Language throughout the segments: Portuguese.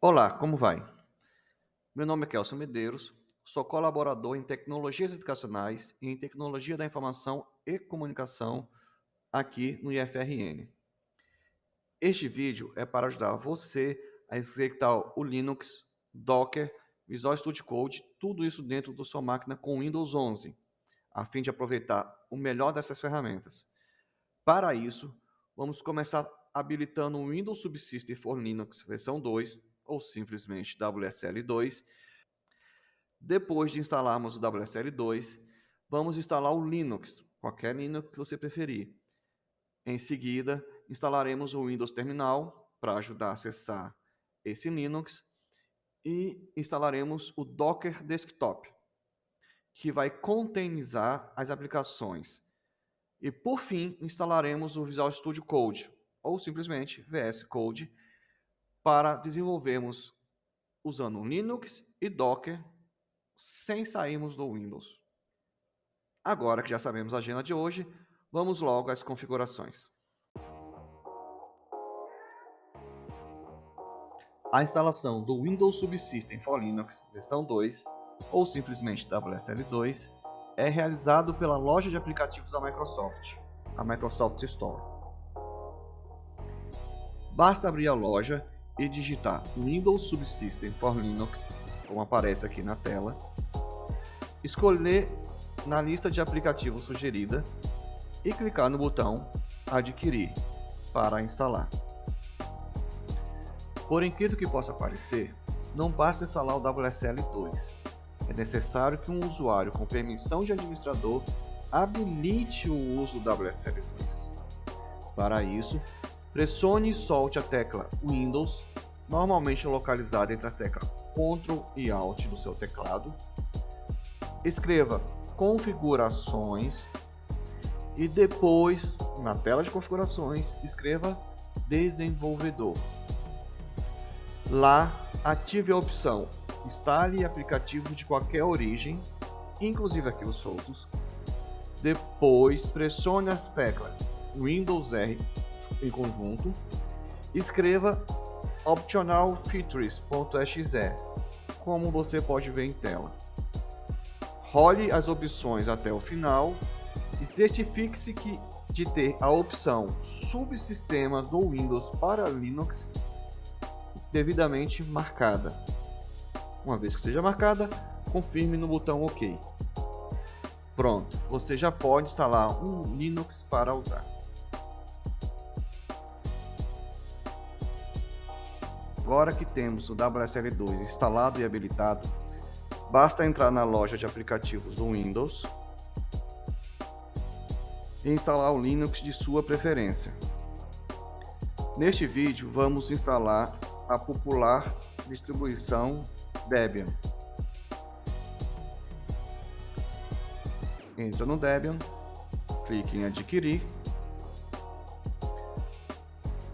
Olá, como vai? Meu nome é Kelson Medeiros, sou colaborador em tecnologias educacionais e em tecnologia da informação e comunicação aqui no IFRN. Este vídeo é para ajudar você a executar o Linux, Docker, Visual Studio Code, tudo isso dentro da sua máquina com Windows 11, a fim de aproveitar o melhor dessas ferramentas. Para isso, vamos começar habilitando o Windows Subsystem for Linux versão 2, ou simplesmente WSL2. Depois de instalarmos o WSL2, vamos instalar o Linux, qualquer Linux que você preferir. Em seguida, instalaremos o Windows Terminal para ajudar a acessar esse Linux e instalaremos o Docker Desktop, que vai containerizar as aplicações. E por fim, instalaremos o Visual Studio Code, ou simplesmente VS Code, para desenvolvermos usando Linux e Docker sem sairmos do Windows. Agora que já sabemos a agenda de hoje, vamos logo às configurações. A instalação do Windows Subsystem for Linux versão 2, ou simplesmente WSL2, é realizado pela loja de aplicativos da Microsoft, a Microsoft Store. Basta abrir a loja e digitar Windows Subsystem for Linux, como aparece aqui na tela, escolher na lista de aplicativos sugerida e clicar no botão Adquirir para instalar. Por incrível que possa parecer, não basta instalar o WSL2. É necessário que um usuário com permissão de administrador habilite o uso do WSL2. Para isso, pressione e solte a tecla Windows, normalmente localizada entre as teclas Ctrl e Alt do seu teclado. Escreva Configurações e depois, na tela de configurações, escreva Desenvolvedor. Lá, ative a opção Instale aplicativos de qualquer origem, inclusive arquivos soltos. Depois, pressione as teclas Windows R em conjunto. Escreva Optional Features.exe, como você pode ver em tela. Role as opções até o final e certifique-se de ter a opção Subsistema do Windows para Linux devidamente marcada. Uma vez que esteja marcada, confirme no botão OK. Pronto, você já pode instalar um Linux para usar. Agora que temos o WSL2 instalado e habilitado, basta entrar na loja de aplicativos do Windows e instalar o Linux de sua preferência. Neste vídeo, vamos instalar a popular distribuição Debian. Entra no Debian, clique em Adquirir.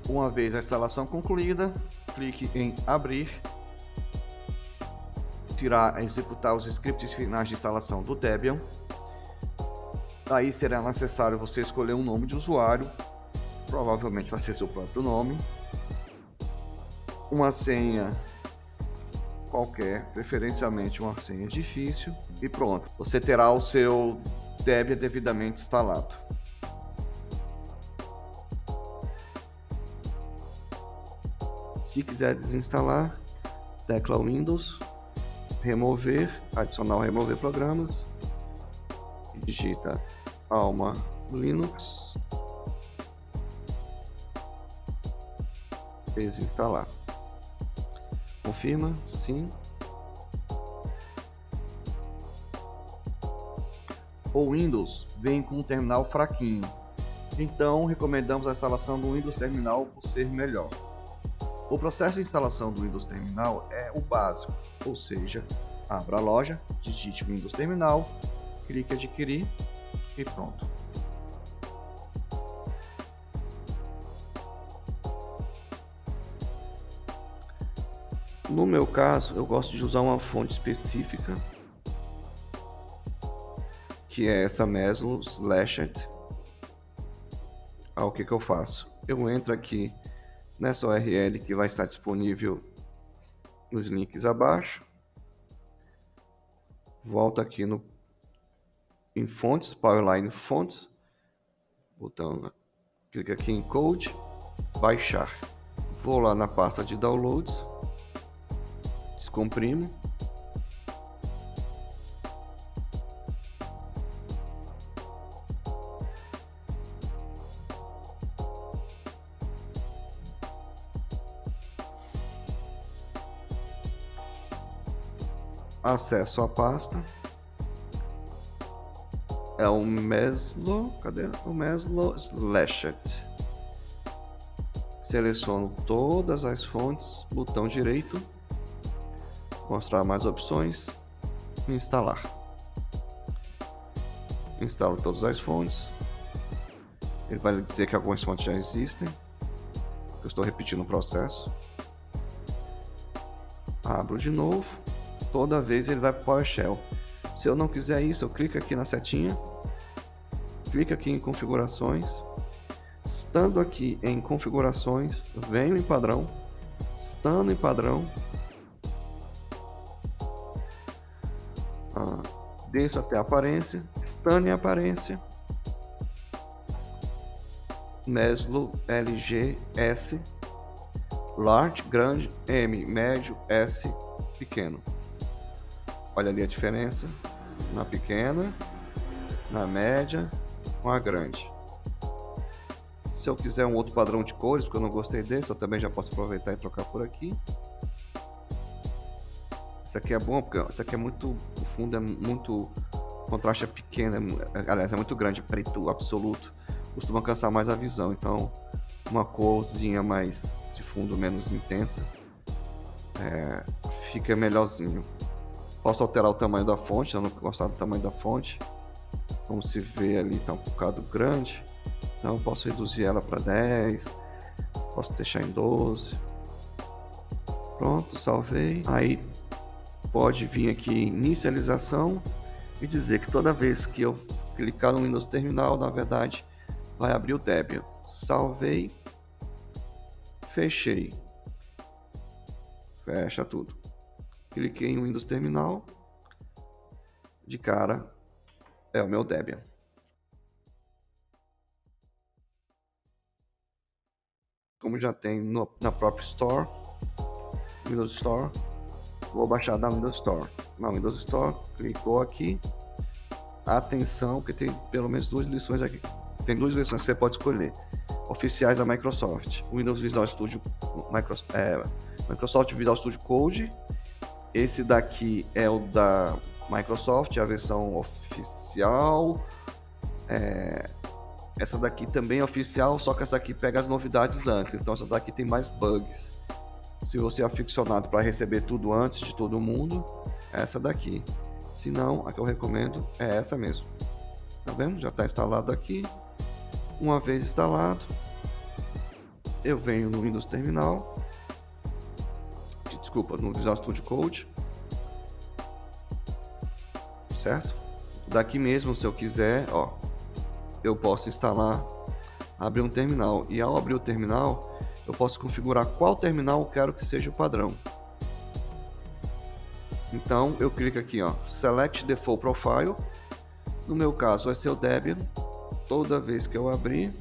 Uma vez a instalação concluída, clique em Abrir. Irá executar os scripts finais de instalação do Debian. Daí será necessário você escolher um nome de usuário, provavelmente vai ser seu próprio nome, uma senha qualquer, preferencialmente uma senha difícil, e pronto, você terá o seu Debian devidamente instalado. Se quiser desinstalar, tecla Windows, remover, adicionar ou remover programas, digita Alma Linux, desinstalar. Confirma, sim. O Windows vem com um terminal fraquinho, então recomendamos a instalação do Windows Terminal por ser melhor. O processo de instalação do Windows Terminal é o básico, ou seja, abra a loja, digite Windows Terminal, clique em Adquirir e pronto. No meu caso, eu gosto de usar uma fonte específica, que é essa Meslo Slashet. O que eu faço? Eu entro aqui nessa URL que vai estar disponível nos links abaixo. Volto aqui em fontes, Powerline Fontes. Botão, clica aqui em Code, baixar. Vou lá na pasta de downloads, descomprimo. Acesso a pasta. É o Meslo, cadê? O Meslo Slashet. Seleciono todas as fontes, botão direito, mostrar mais opções, instalar. Instalo todas as fontes. Ele vai dizer que algumas fontes já existem. Eu estou repetindo o processo. Abro de novo. Toda vez ele vai para o PowerShell. Se eu não quiser isso, eu clico aqui na setinha, clico aqui em configurações. Estando aqui em configurações, venho em padrão. Estando em padrão, desço até a aparência. Estando em aparência, Meslo LGS, Large, grande, M, médio, S, pequeno. Olha ali a diferença na pequena, na média, com a grande. Se eu quiser um outro padrão de cores, porque eu não gostei desse, eu também já posso aproveitar e trocar por aqui. Esse aqui é bom, porque esse aqui é muito, o fundo é muito, o contraste é pequeno, aliás, é muito grande, preto absoluto, costuma cansar mais a visão, então uma corzinha mais de fundo menos intensa fica melhorzinho. Posso alterar o tamanho da fonte, se eu não gostar do tamanho da fonte. Como se vê ali, está um bocado grande. Então eu posso reduzir ela para 10. Posso deixar em 12. Pronto, salvei. Aí pode vir aqui em inicialização e dizer que toda vez que eu clicar no Windows Terminal, na verdade, vai abrir o Debian. Salvei. Fechei. Fecha tudo. Cliquei em Windows Terminal. De cara, é o meu Debian. Como já tem na própria Store, Windows Store, vou baixar da Windows Store. Na Windows Store, clicou aqui. Atenção, porque tem pelo menos duas lições aqui. Tem duas versões que você pode escolher. Oficiais da Microsoft. Windows Visual Studio, Microsoft Visual Studio Code. Esse daqui é o da Microsoft, a versão oficial. Essa daqui também é oficial, só que essa aqui pega as novidades antes. Então essa daqui tem mais bugs. Se você é aficionado para receber tudo antes de todo mundo, é essa daqui. Se não, a que eu recomendo é essa mesmo. Tá vendo? Já está instalado aqui. Uma vez instalado, eu venho no Windows Terminal. Desculpa, no Visual Studio Code. Certo? Daqui mesmo, se eu quiser, ó, eu posso instalar, abrir um terminal. E ao abrir o terminal, eu posso configurar qual terminal eu quero que seja o padrão. Então eu clico aqui, ó, Select Default Profile. No meu caso vai ser o Debian. Toda vez que eu abrir,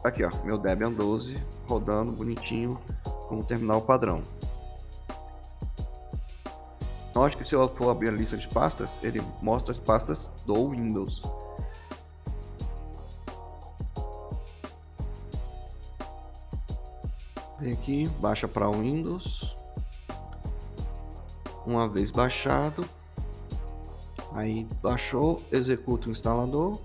aqui, ó, meu Debian 12 rodando bonitinho como terminal padrão. Note que se eu for abrir a lista de pastas, ele mostra as pastas do Windows. Vem aqui, baixa para Windows. Uma vez baixado, aí baixou, executa o instalador.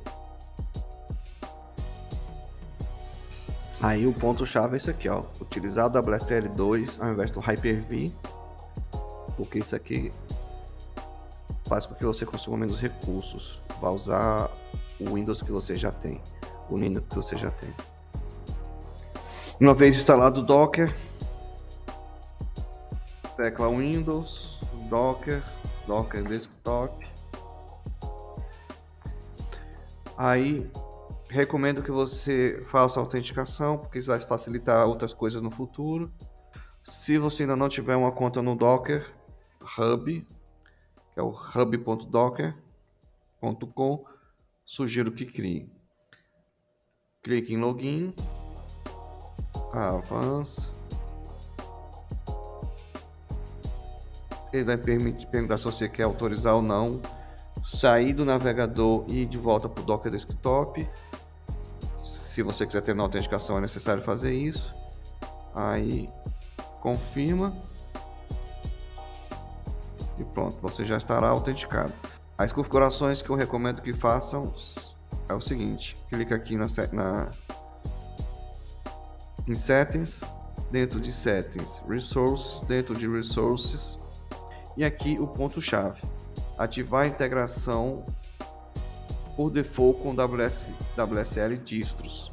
Aí o ponto-chave é esse aqui, ó, utilizar o WSL2 ao invés do Hyper-V, porque isso aqui faz com que você consuma menos recursos. Vai usar o Windows que você já tem, o Linux que você já tem. Uma vez instalado o Docker, tecla Windows, Docker Desktop. Aí Recomendo que você faça a autenticação, porque isso vai facilitar outras coisas no futuro. Se você ainda não tiver uma conta no Docker Hub, que é o hub.docker.com, sugiro que crie. Clique em Login, Avance. Ele vai perguntar se você quer autorizar ou não. Sair do navegador e ir de volta para o Docker Desktop. Se você quiser ter uma autenticação, é necessário fazer isso. Aí, confirma. E pronto, você já estará autenticado. As configurações que eu recomendo que façam é o seguinte: clica aqui em Settings, dentro de Settings, Resources, dentro de Resources, e aqui o ponto-chave: ativar a integração por default com WSL distros.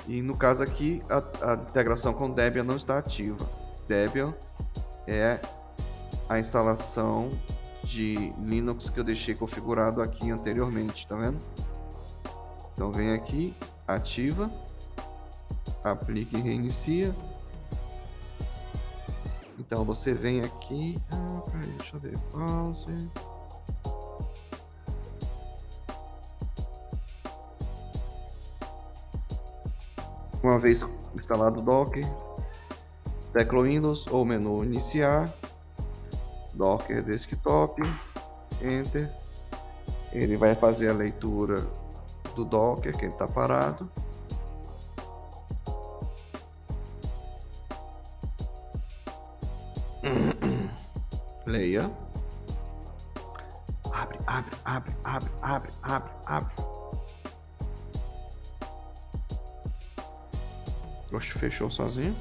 E no caso aqui, a integração com Debian não está ativa. Debian é a instalação de Linux que eu deixei configurado aqui anteriormente, tá vendo? Então vem aqui, ativa, aplica e reinicia. Então você vem aqui, deixa eu ver, pause. Uma vez instalado o Docker, tecla Windows ou menu iniciar, Docker Desktop, Enter. Ele vai fazer a leitura do Docker, que ele está parado. Leia. Abre. Oxe, fechou sozinho.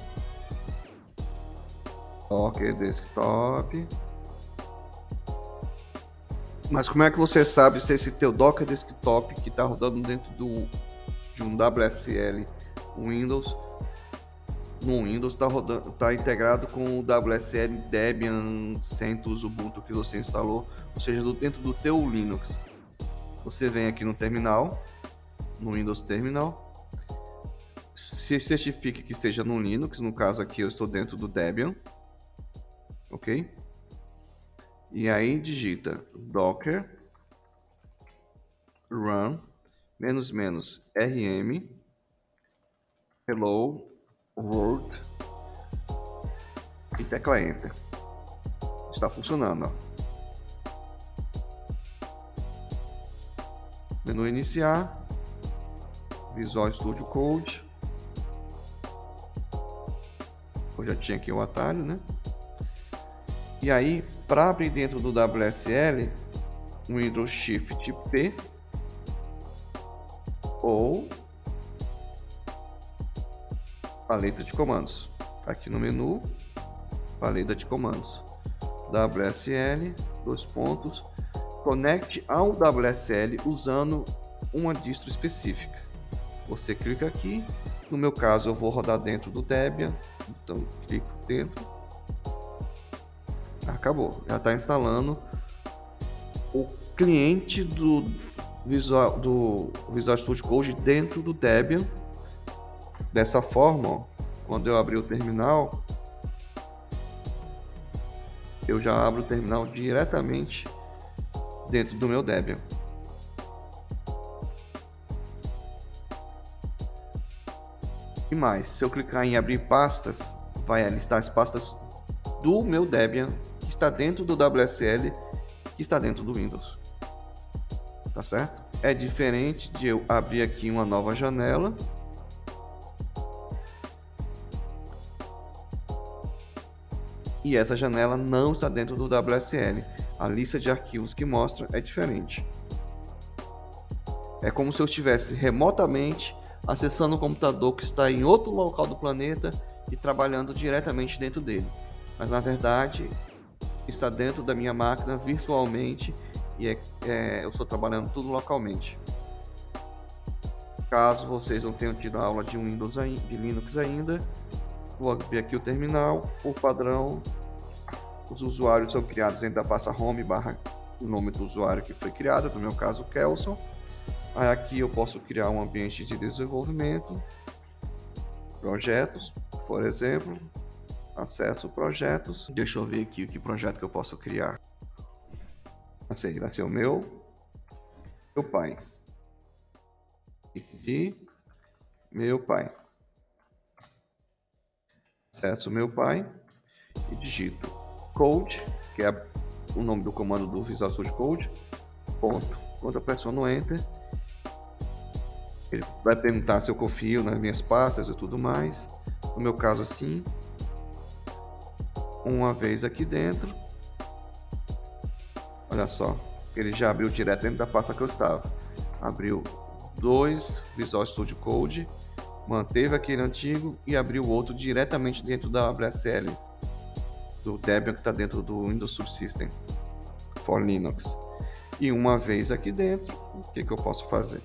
Docker Desktop. Mas como é que você sabe se esse teu Docker Desktop que está rodando dentro de um WSL Windows, no Windows está integrado com o WSL Debian CentOS Ubuntu que você instalou, ou seja, dentro do teu Linux. Você vem aqui no terminal, no Windows Terminal, se certifique que esteja no Linux, no caso aqui eu estou dentro do Debian, ok? E aí digita docker run --rm hello world e tecla enter. Está funcionando, ó. Menu iniciar, Visual Studio Code. Eu já tinha aqui o atalho, né? E aí, para abrir dentro do WSL, Windows Shift P ou paleta de comandos. Aqui no menu, paleta de comandos. WSL, conecte ao WSL usando uma distro específica. Você clica aqui. No meu caso, eu vou rodar dentro do Debian. Então, clico dentro. Acabou. Já está instalando o cliente do Visual Studio Code dentro do Debian. Dessa forma, ó, quando eu abrir o terminal, eu já abro o terminal diretamente dentro do meu Debian. E mais, se eu clicar em abrir pastas, vai listar as pastas do meu Debian que está dentro do WSL, que está dentro do Windows. Tá certo? É diferente de eu abrir aqui uma nova janela e essa janela não está dentro do WSL. A lista de arquivos que mostra é diferente. É como se eu estivesse remotamente acessando um computador que está em outro local do planeta e trabalhando diretamente dentro dele. Mas na verdade está dentro da minha máquina virtualmente e eu estou trabalhando tudo localmente. Caso vocês não tenham tido aula de Windows de Linux ainda, vou abrir aqui o terminal. Por padrão, os usuários são criados dentro da pasta home / o nome do usuário que foi criado, no meu caso Kelson. Aí aqui eu posso criar um ambiente de desenvolvimento, projetos, por exemplo, acesso projetos. Deixa eu ver aqui que projeto que eu posso criar. Assim, vai ser o meu pai. E meu pai. Acesso meu pai e digito code, que é o nome do comando do Visual Studio Code, ponto. Quando eu pressiono Enter, ele vai perguntar se eu confio nas minhas pastas e tudo mais. No meu caso, sim. Uma vez aqui dentro, olha só, ele já abriu direto dentro da pasta que eu estava. Abriu 2 Visual Studio Code, manteve aquele antigo e abriu outro diretamente dentro da WSL, do Debian que está dentro do Windows Subsystem for Linux. E uma vez aqui dentro, o que eu posso fazer?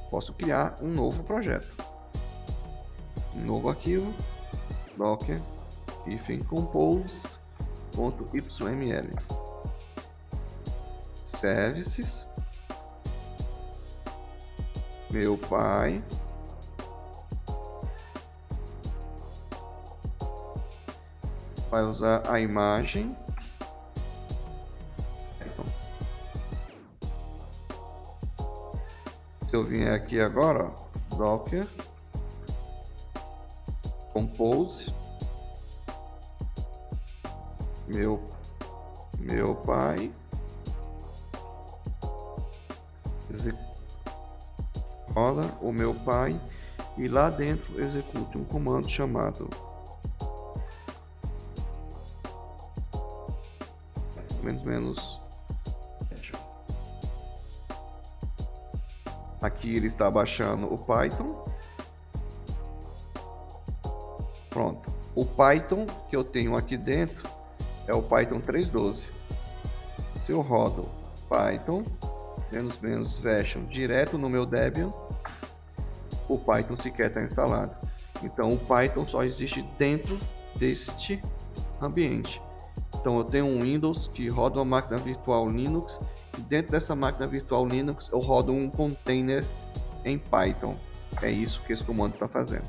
Posso criar um novo projeto. Um novo arquivo, docker compose.yml. Services, meu pai, vai usar a imagem. Se eu vier aqui agora, ó, docker compose meu pai, roda o meu pai e lá dentro execute um comando chamado menos. Aqui ele está baixando o Python. Pronto. O Python que eu tenho aqui dentro é o Python 3.12. Se eu rodo Python version direto no meu Debian, o Python sequer está instalado. Então o Python só existe dentro deste ambiente. Então eu tenho um Windows que roda uma máquina virtual Linux e dentro dessa máquina virtual Linux eu rodo um container em Python. É isso que esse comando está fazendo.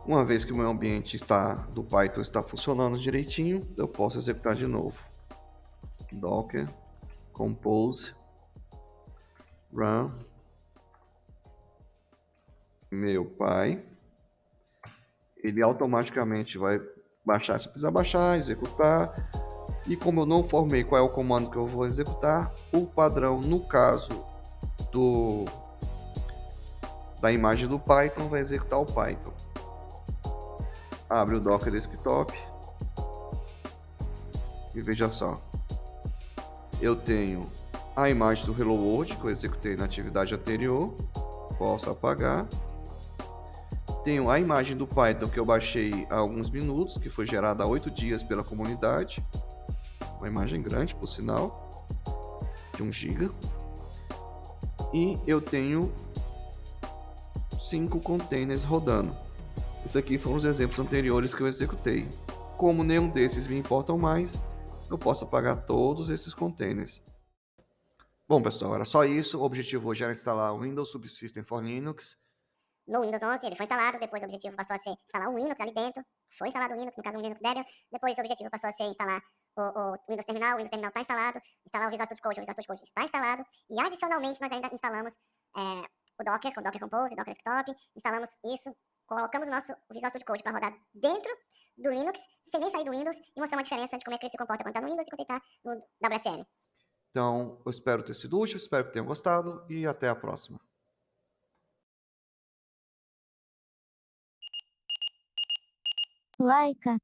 Uma vez que o meu ambiente do Python está funcionando direitinho, eu posso executar de novo. Docker compose run meu pai. Ele automaticamente vai baixar, se precisar baixar, executar. E como eu não formei qual é o comando que eu vou executar, o padrão, no caso da imagem do Python, vai executar o Python. Abre o Docker Desktop e veja só. Eu tenho a imagem do Hello World que eu executei na atividade anterior. Posso apagar. Tenho a imagem do Python que eu baixei há alguns minutos, que foi gerada há 8 dias pela comunidade. Uma imagem grande, por sinal, de 1 GB. E eu tenho 5 containers rodando. Esses aqui foram os exemplos anteriores que eu executei. Como nenhum desses me importam mais, eu posso apagar todos esses containers. Bom, pessoal, era só isso. O objetivo hoje era instalar o Windows Subsystem for Linux. No Windows 11 ele foi instalado, depois o objetivo passou a ser instalar um Linux ali dentro, foi instalado o Linux, no caso um Linux Debian, depois o objetivo passou a ser instalar o Windows Terminal está instalado, instalar o Visual Studio Code, o Visual Studio Code está instalado, e adicionalmente nós ainda instalamos o Docker, com Docker Compose, Docker Desktop, instalamos isso, colocamos o nosso Visual Studio Code para rodar dentro do Linux, sem nem sair do Windows, e mostrar uma diferença de como é que ele se comporta quando está no Windows e quando ele está no WSL. Então, eu espero ter sido útil, espero que tenham gostado e até a próxima. Лайка.